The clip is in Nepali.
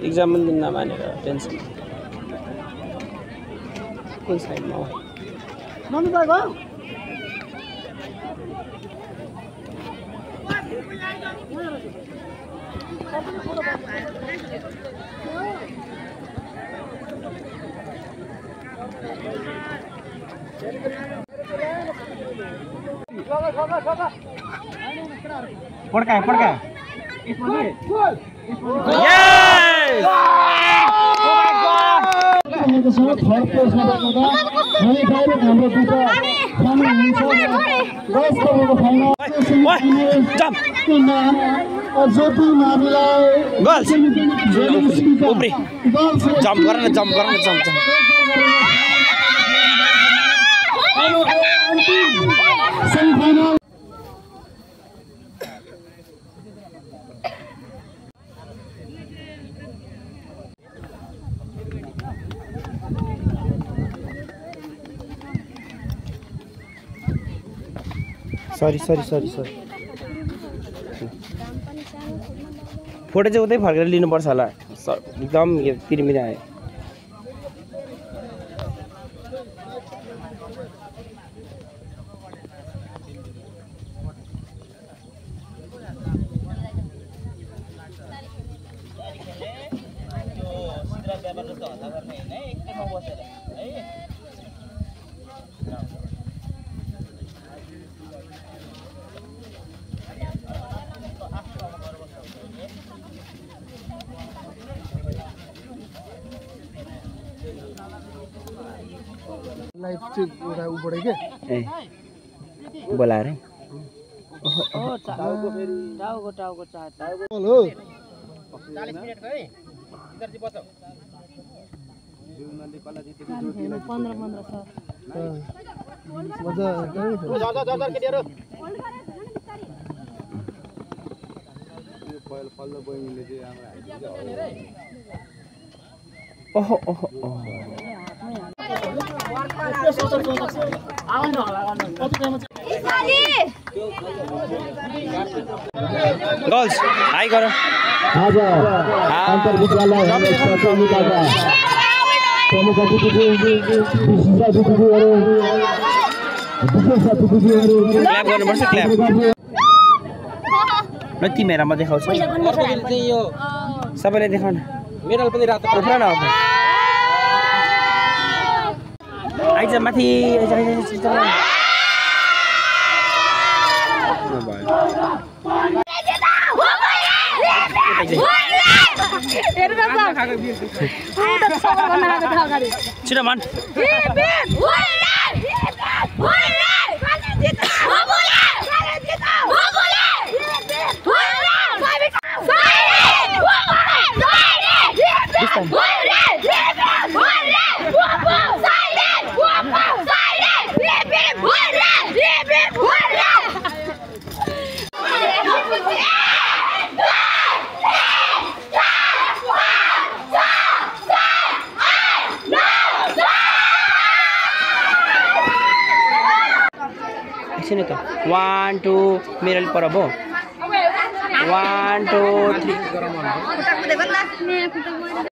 एक्जाम पनि दिन नमानेर टेन्सन कुन साइडमा हो मम्मी बाबा पड्का सरी फोटो चाहिँ उतै फर्केर लिनुपर्छ होला एकदम तिरमिर आयो लाइफ चाहिँ एउटा उबाट के ए बोलाएर टाउको हेलो 40 मिनेट है इधर बचाऊ 15 सर मजा जा केटीहरु पल्लो बहिनीले चाहिँ हाम्रो ओहो गर्ल्स हाई गर आज अन्तर विद्यालय प्रतियोगिताका प्रमुख अतिथिहरू विशेष अतिथिहरू क्ल्याप गर्नुपर्छ क्ल्याप ल तिमीहरुमा देखाउँछु सबैले देखाउन मेडल पनि रातो उफ्र न आइज माथि आइज छिटो मन एकछिन त 1 2 मेरो पर भो 1 2 3